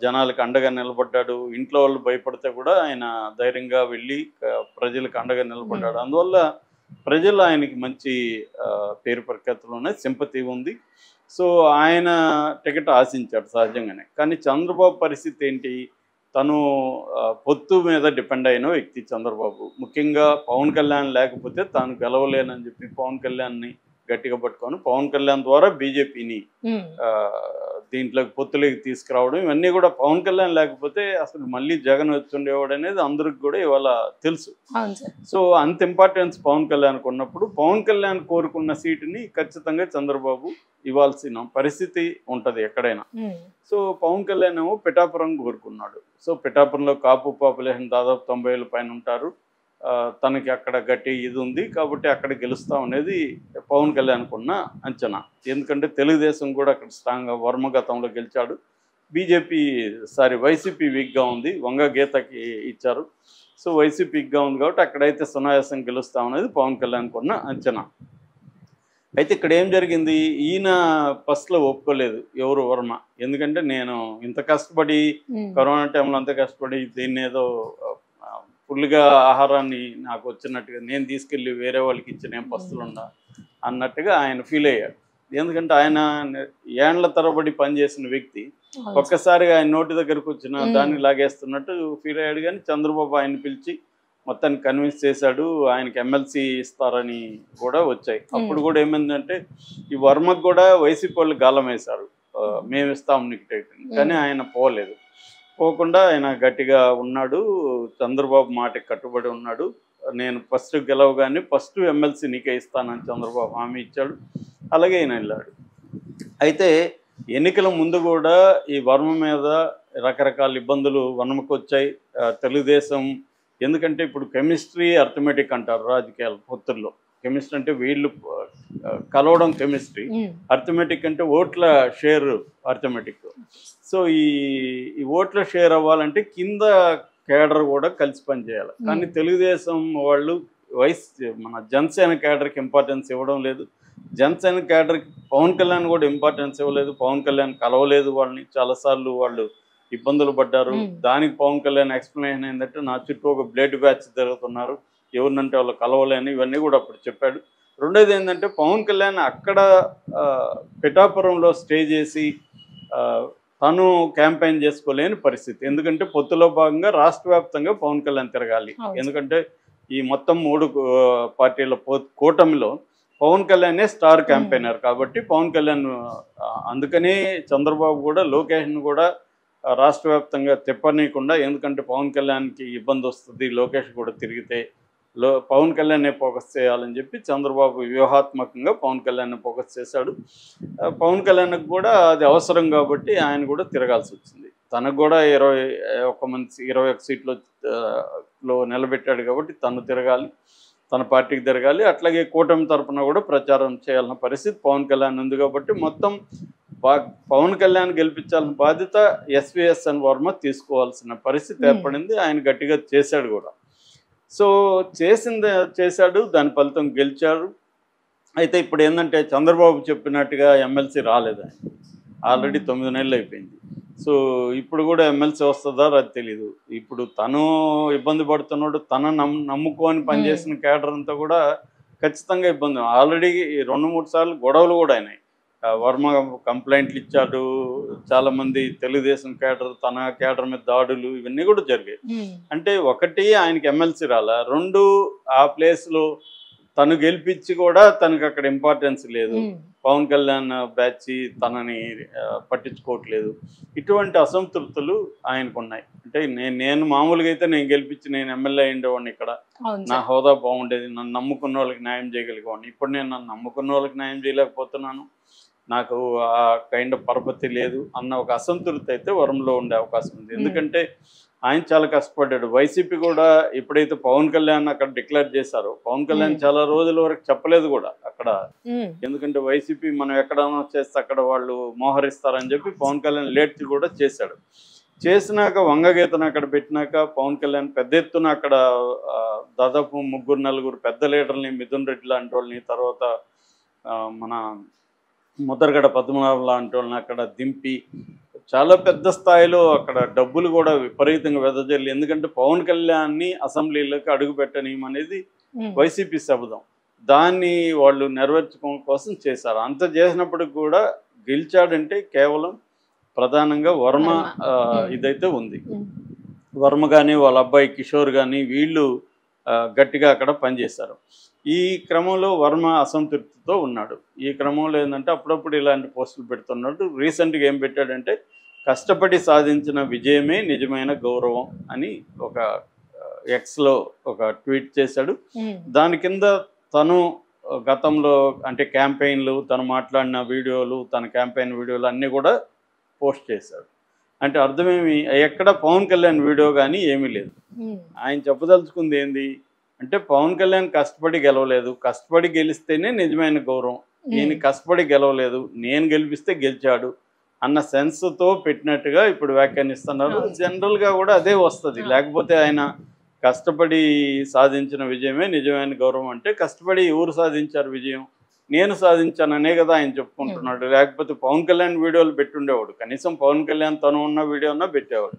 జనాలకు అండగా నిలబడ్డాడు. ఇంట్లో వాళ్ళు భయపడితే కూడా ఆయన ధైర్యంగా వెళ్ళి ప్రజలకు అండగా నిలబడ్డాడు. అందువల్ల ప్రజలు ఆయనకి మంచి పేరు ప్రఖ్యాతులు ఉన్నాయి, సింపతి ఉంది. సో ఆయన టికెట్ ఆశించాడు సహజంగానే. కానీ చంద్రబాబు పరిస్థితి ఏంటి? తను పొత్తు మీద డిపెండ్ అయిన వ్యక్తి చంద్రబాబు. ముఖ్యంగా పవన్ కళ్యాణ్ లేకపోతే తాను గెలవలేనని చెప్పి పవన్ కళ్యాణ్ని గట్టిగా పట్టుకొని పవన్ కళ్యాణ్ ద్వారా బీజేపీని దీంట్లోకి పొత్తులోకి తీసుకురావడం, ఇవన్నీ కూడా పవన్ కళ్యాణ్ లేకపోతే అసలు మళ్ళీ జగన్ వచ్చుండేవాడు అనేది అందరికి కూడా ఇవాళ తెలుసు. సో అంత ఇంపార్టెన్స్ పవన్ కళ్యాణ్కి ఉన్నప్పుడు పవన్ కళ్యాణ్ కోరుకున్న సీటుని ఖచ్చితంగా చంద్రబాబు ఇవ్వాల్సిన పరిస్థితి ఉంటుంది ఎక్కడైనా. సో పవన్ కళ్యాణ్ ఏమో పిఠాపురం కోరుకున్నాడు. సో పిఠాపురంలో కాపు పాపులేషన్ దాదాపు 90,000 పైన ఉంటారు. తనకి అక్కడ గట్టి ఇది ఉంది కాబట్టి అక్కడ గెలుస్తాం అనేది పవన్ కళ్యాణ్కు ఉన్న అంచనా. ఎందుకంటే తెలుగుదేశం కూడా అక్కడ స్ట్రాంగ్గా వర్మ గతంలో గెలిచాడు. వైసీపీ వీక్గా ఉంది, వంగ గీతకి ఇచ్చారు. సో వైసీపీ వీక్గా ఉంది కాబట్టి అక్కడైతే సునాయాసం గెలుస్తాం అనేది పవన్ కళ్యాణ్కు ఉన్న అంచనా. అయితే ఇక్కడ ఏం జరిగింది? ఈయన ఫస్ట్లో ఒప్పుకోలేదు ఎవరు వర్మ. ఎందుకంటే నేను ఇంత కష్టపడి కరోనా టైంలో అంత కష్టపడి దీన్ని ఏదో ఫుల్గా ఆహారాన్ని నాకు వచ్చినట్టుగా నేను తీసుకెళ్ళి వేరే వాళ్ళకి ఇచ్చిన పస్తులుండా అన్నట్టుగా ఆయన ఫీల్ అయ్యాడు. ఎందుకంటే ఆయన ఏండ్ల తరబడి పనిచేసిన వ్యక్తి ఒక్కసారిగా ఆయన నోటి దగ్గరకు వచ్చిన దాన్ని లాగేస్తున్నట్టు ఫీల్ అయ్యాడు. కానీ చంద్రబాబు ఆయన పిలిచి మొత్తాన్ని కన్విన్స్ చేశాడు. ఆయనకి ఎమ్మెల్సీ ఇస్తారని కూడా వచ్చాయి. అప్పుడు కూడా ఏమైందంటే ఈ వర్మకు కూడా వైసీపీ వాళ్ళు గాలం వేశారు, మేము ఇస్తాం నీకు టికెట్. కానీ ఆయన పోలేదు. పోకుండా ఆయన గట్టిగా ఉన్నాడు, చంద్రబాబు మాటకి కట్టుబడి ఉన్నాడు. నేను ఫస్ట్ గెలవగానే ఫస్ట్ ఎమ్మెల్సీ నీకే ఇస్తానని చంద్రబాబు హామీ ఇచ్చాడు. అలాగే ఆయన వెళ్ళాడు. అయితే ఎన్నికల ముందు కూడా ఈ వర్మ మీద రకరకాల ఇబ్బందులు వర్మకు వచ్చాయి. తెలుగుదేశం ఎందుకంటే ఇప్పుడు కెమిస్ట్రీ అర్థమెటిక్ అంటారు రాజకీయాలు పొత్తుల్లో. కెమిస్ట్రీ అంటే వీళ్ళు కలవడం కెమిస్ట్రీ, అర్థమెటిక్ అంటే ఓట్ల షేర్ అర్థమెటిక్. సో ఈ ఓట్ల షేర్ అవ్వాలంటే కింద కేడర్ కూడా కలిసి పనిచేయాలి. కానీ తెలుగుదేశం వాళ్ళు మన జనసేన కేడర్కి ఇంపార్టెన్స్ ఇవ్వడం లేదు. జనసేన కేడర్కి పవన్ కళ్యాణ్ కూడా ఇంపార్టెన్స్ ఇవ్వలేదు. పవన్ కళ్యాణ్ కలవలేదు వాళ్ళని, చాలాసార్లు వాళ్ళు ఇబ్బందులు పడ్డారు. దానికి పవన్ కళ్యాణ్ ఎక్స్ప్లెనేషన్ ఏంటంటే నా చుట్టూ ఒక బ్లేడ్ బ్యాచ్ తిరుగుతున్నారు, ఎవరినంటే వాళ్ళు కలవలేని, ఇవన్నీ కూడా అప్పుడు చెప్పాడు. రెండోది ఏంటంటే పవన్ కళ్యాణ్ అక్కడ పిఠాపురంలో స్టే చేసి తను క్యాంపెయిన్ చేసుకోలేని పరిస్థితి. ఎందుకంటే పొత్తులో భాగంగా రాష్ట్ర వ్యాప్తంగా పవన్ కళ్యాణ్ తిరగాలి. ఎందుకంటే ఈ మొత్తం 3 పార్టీల కూటమిలో పవన్ కళ్యాణే స్టార్ క్యాంపెయినర్ కాబట్టి పవన్ కళ్యాణ్ అందుకనే చంద్రబాబు కూడా లోకేష్ను కూడా రాష్ట్ర వ్యాప్తంగా తిప్పనీయకుండా, ఎందుకంటే పవన్ కళ్యాణ్కి ఇబ్బంది వస్తుంది లోకేష్ కూడా తిరిగితే, పవన్ కళ్యాణ్నే ఫోకస్ చేయాలని చెప్పి చంద్రబాబు వ్యూహాత్మకంగా పవన్ కళ్యాణ్ని ఫోకస్ చేశాడు. పవన్ కళ్యాణ్కి కూడా అది అవసరం కాబట్టి ఆయన కూడా తిరగాల్సి వచ్చింది. తనకు కూడా 21 సీట్లో నిలబెట్టాడు కాబట్టి తను తిరగాలి, తన పార్టీకి తిరగాలి. అట్లాగే కూటమి తరఫున కూడా ప్రచారం చేయాల్సిన పరిస్థితి పవన్ కళ్యాణ్ ఉంది కాబట్టి మొత్తం పవన్ కళ్యాణ్ గెలిపించాల్సిన బాధ్యత ఎస్విఎస్ఎన్ వర్మ తీసుకోవాల్సిన పరిస్థితి ఏర్పడింది. ఆయన గట్టిగా చేశాడు కూడా. సో చేశాడు, దాని ఫలితం గెలిచాడు. అయితే ఇప్పుడు ఏంటంటే చంద్రబాబు చెప్పినట్టుగా ఎమ్మెల్సీ రాలేదు. ఆయన ఆల్రెడీ 9 నెలలు అయిపోయింది. సో ఇప్పుడు కూడా ఎమ్మెల్సీ వస్తుందా అది తెలీదు. ఇప్పుడు తను ఇబ్బంది పడుతున్నాడు, నమ్ముకొని పనిచేసిన కేడర్ అంతా కూడా ఖచ్చితంగా ఇబ్బంది. ఆల్రెడీ 2-3 సార్లు గొడవలు కూడా అయినాయి. వర్మ కంప్లైంట్లు ఇచ్చాడు, చాలామంది తెలుగుదేశం కేడర్ తన కేడర్ మీద దాడులు ఇవన్నీ కూడా జరిగాయి. అంటే ఒకటి ఆయనకి ఎమ్మెల్సీ రాలా, 2 ఆ ప్లేస్లో తను గెలిపించి కూడా తనకు అక్కడ ఇంపార్టెన్స్ లేదు. పవన్ కళ్యాణ్ బ్యాచ్ తనని పట్టించుకోవట్లేదు. ఇటువంటి అసంతృప్తులు ఆయనకు ఉన్నాయి. అంటే నేను మామూలుగా అయితే నేను గెలిపించి నేను ఎమ్మెల్యే అయ్యేవాడిని, ఇక్కడ నా హోదా బాగుండేది, నన్ను నమ్ముకున్న వాళ్ళకి న్యాయం చేయగలిగేవాడిని. ఇప్పుడు నేను నన్ను నమ్ముకున్న వాళ్ళకి న్యాయం చేయలేకపోతున్నాను, నాకు ఆ కైండ్ ఆఫ్ పరపతి లేదు అన్న ఒక అసంతృప్తి అయితే వరంలో ఉండే అవకాశం ఉంది. ఎందుకంటే ఆయన చాలా కష్టపడ్డాడు. వైసీపీ కూడా ఎప్పుడైతే పవన్ కళ్యాణ్ అక్కడ డిక్లేర్ చేశారో, పవన్ కళ్యాణ్ చాలా రోజుల వరకు చెప్పలేదు కూడా అక్కడ. ఎందుకంటే వైసీపీ మనం ఎక్కడైనా చేస్తే అక్కడ వాళ్ళు మోహరిస్తారని చెప్పి పవన్ కళ్యాణ్ లేట్ కూడా చేశాడు. చేసినాక వంగగీతను అక్కడ పెట్టినాక పవన్ కళ్యాణ్ పెద్ద ఎత్తున అక్కడ దాదాపు 3-4 పెద్ద లీడర్ని, మిథున్ రెడ్డి లాంటి వాళ్ళని, తర్వాత మన ముద్రగడ పద్మనాభం లాంటి వాళ్ళని అక్కడ దింపి చాలా పెద్ద స్థాయిలో అక్కడ డబ్బులు కూడా విపరీతంగా వెదజల్లి, ఎందుకంటే పవన్ కళ్యాణ్ని అసెంబ్లీలోకి అడుగు పెట్టనీయమనేది వైసీపీ శబదం. దాన్ని వాళ్ళు నెరవేర్చుకోవడం కోసం చేశారు. అంత చేసినప్పటికి కూడా గెలిచాడంటే కేవలం ప్రధానంగా వర్మ ఇదైతే ఉంది. వర్మ కానీ వాళ్ళ అబ్బాయి కిషోర్ కానీ వీళ్ళు గట్టిగా అక్కడ పనిచేశారు. ఈ క్రమంలో వర్మ అసంతృప్తితో ఉన్నాడు. ఈ క్రమంలో ఏంటంటే అప్పుడప్పుడు ఇలాంటి పోస్టులు పెడుతున్నాడు. రీసెంట్గా ఏం పెట్టాడంటే, కష్టపడి సాధించిన విజయమే నిజమైన గౌరవం అని ఒక ఎక్స్లో ఒక ట్వీట్ చేశాడు. దాని కింద తను గతంలో అంటే క్యాంపెయిన్లు, తను మాట్లాడిన వీడియోలు, తన క్యాంపెయిన్ వీడియోలు అన్నీ కూడా పోస్ట్ చేశాడు. అంటే అర్థమేమి, ఎక్కడ పవన్ కళ్యాణ్ వీడియో కానీ ఏమీ లేదు. ఆయన చెప్పదలుచుకుంది ఏంది అంటే, పవన్ కళ్యాణ్ కష్టపడి గెలవలేదు, కష్టపడి గెలిస్తేనే నిజమైన గౌరవం, ఈయన కష్టపడి గెలవలేదు, నేను గెలిపిస్తే గెలిచాడు అన్న సెన్స్తో పెట్టినట్టుగా ఇప్పుడు వ్యాఖ్యానిస్తున్నారు. జనరల్గా కూడా అదే వస్తుంది. లేకపోతే ఆయన కష్టపడి సాధించిన విజయమే నిజమైన గౌరవం అంటే, కష్టపడి ఎవరు సాధించారు విజయం? నేను సాధించాననే కదా ఆయన చెప్పుకుంటున్నాడు. లేకపోతే పవన్ కళ్యాణ్ వీడియోలు పెట్టుండేవాడు, కనీసం పవన్ కళ్యాణ్ తను ఉన్న వీడియో అన్నా పెట్టేవాడు.